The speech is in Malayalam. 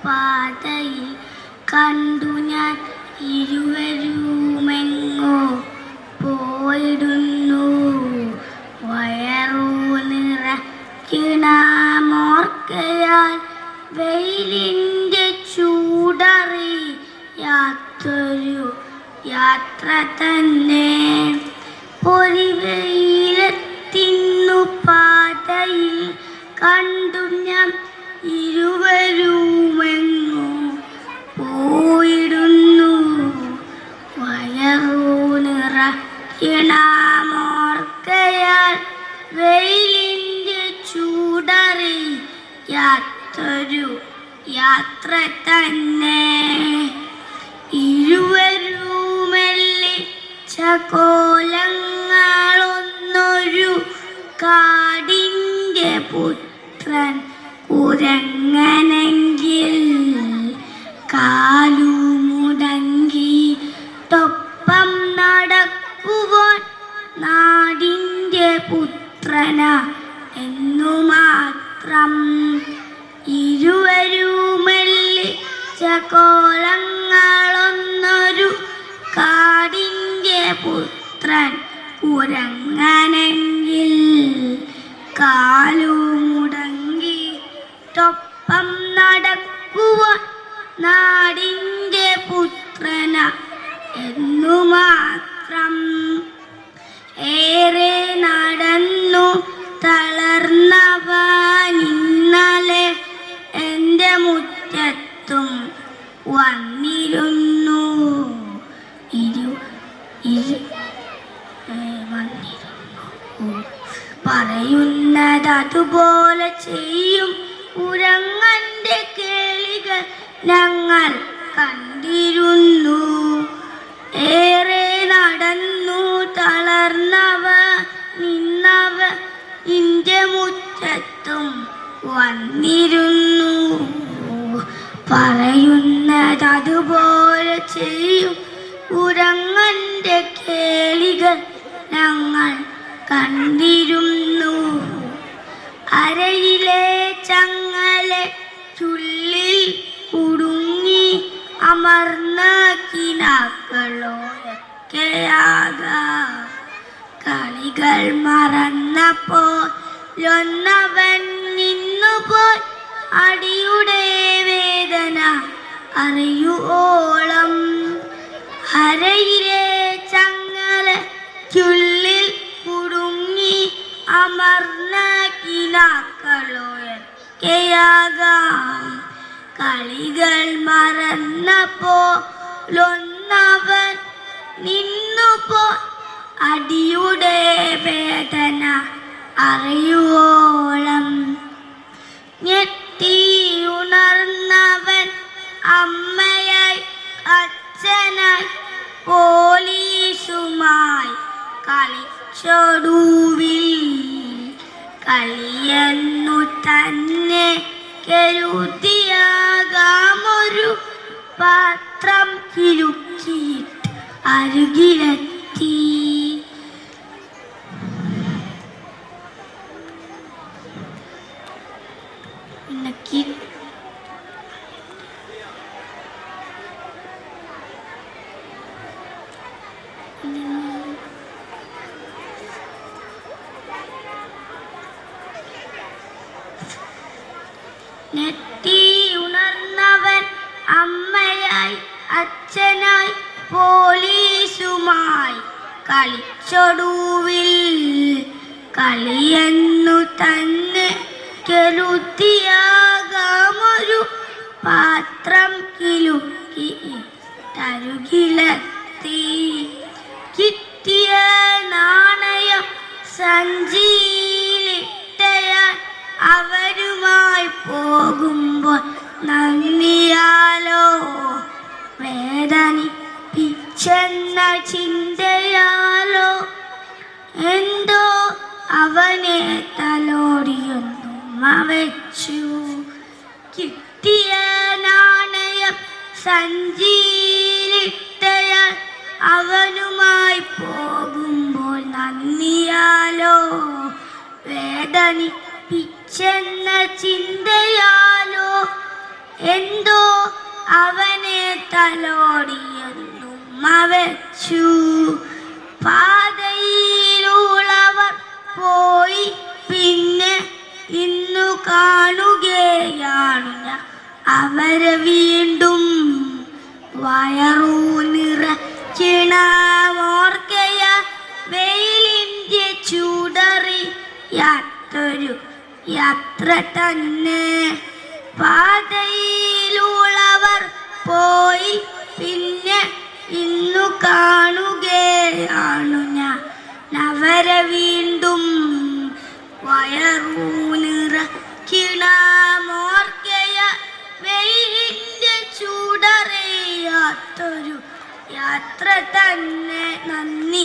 പാതയിൽ കണ്ടു ഞാൻ ഇരുവരുമെങ്ങോ പോയിടുന്നു. വയറു നിറയ്ക്കണമോർക്കയാൽ വെയിലിൻ്റെ ചൂടറിയാത്തൊരു യാത്ര തന്നെ. പൊരിവെയിലെത്തിന്നു പാതയിൽ കണ്ടു ഞാൻ ഇരുവരുമെങ്ങോ പോയിടുന്നു. വയറു നിറയ്ക്കണമോർക്കയാൽ വെയിലിൻ്റെ ചൂടറിയാത്തൊരു യാത്ര തന്നെ. ഇരുവരുമെല്ലിച്ച കോലങ്ങളൊന്നൊരു കാടിൻ്റെ പുത്രൻ കുരങ്ങനെങ്കിൽ കാലുമുടങ്ങിയിട്ടൊപ്പം നടക്കുവാൻ നാടിൻ്റെ പുത്രന എന്നു മാത്രം. ഇരുവരുമെല്ലിച്ച കോലങ്ങളൊന്നൊരു കാടിൻ്റെ പുത്രൻ കുരങ്ങനെങ്കിൽ കാലുമുടങ്ങിയിട്ടൊപ്പം നടക്കുവാൻ നാടിൻ്റെ പുത്രന എന്നു മാത്രം. ഏറെ നടന്നു തളർന്നവൻ ഇന്നലെ എൻ്റെ മുറ്റത്തും വന്നിരുന്നു. പറയുന്നതതുപോലെ ചെയ്യും കുരങ്ങൻ്റെ കേളികൾ ഞങ്ങൾ കണ്ടിരുന്നു. ഏറെ നടന്നു തളർന്നവ നിന്നവ നിന്റെ മുറ്റത്തും വന്നിരുന്നു. പറയുന്നതതുപോലെ ചെയ്യും കുരങ്ങൻ്റെ കേളികൾ ഞങ്ങൾ കണ്ടിരുന്നു. അരയിലെ ചങ്ങല ചുള്ളിൽ കുടുങ്ങി അമർന്ന കിനാക്കളോയൊക്കെയാകാം. കളികൾ മറന്നപ്പോഴൊന്നവൻ നിന്നുപോയി അടിയുടെ വേദന അറിയുവോളം. അരയിലെ ചങ്ങല ചുള്ളിൽ കുടുങ്ങി അമർന്ന കിനാക്കളോയൊക്കെയാകാം. കളികൾ മറന്നപ്പോഴൊന്നവൻ നിന്നുപോയി അടിയുടെ വേദന അറിയുവോളം. ഞെട്ടിയുണർന്നവൻ അമ്മയായി അച്ഛനായി പോലീസുമായി കളിച്ചൊടുവിൽ കളിയെന്നു തന്നെ കരുതിയാകാമൊരു പാത്രം കിലുക്കിയിട്ട് അരുകിലെത്തി. ഞെട്ടിയുണർന്നവൻ അമ്മയായി അച്ഛനായി പോലീസുമായി കളിച്ചൊടുവിൽ കളിയെന്നു തന്നെ കരുതിയാകാമൊരു പാത്രം കിലുക്കി തരുകിലെത്തി. കിട്ടിയ നാണയം സഞ്ചിയിലിട്ടയാൽ അവരുമായി പോകുമ്പോൾ നന്ദിയാലോ വേദനിപ്പിച്ചെന്ന ചിന്തയാലോ എന്തോ അവനെ തലോടിയൊന്നുമ്മ വെച്ചു. കിട്ടിയ നാണയം സഞ്ചിയിലിട്ടയാൽ അവനുമായി പോകുമ്പോൾ നന്ദിയാലോ വേദനിപ്പിച്ചെന്ന ചിന്തയാലോ എന്തോ അവനെ തലോടിയെന്നുമ്മ വെച്ചു. പാതയിലുള്ളവർ പോയി പിന്നെ ഇന്നു കാണുകയാണ് ഞാൻ അവരെ വീണ്ടും. വയറു നിറച്ചിണമോർക്കയ വെയിലിൻ്റെ ചൂടറിയാത്തൊരു യാത്ര തന്നെ. പാതയിലുള്ളവർ പോയി പിന്നെ ഇന്നു കാണുകയാണ് ഞാൻ അവരെ വീണ്ടും. വയറു നിറച്ചിണമോർക്കയ വെയിലിൻ്റെ ചൂടറിയാത്തൊരു യാത്ര തന്നെ. നന്ദി.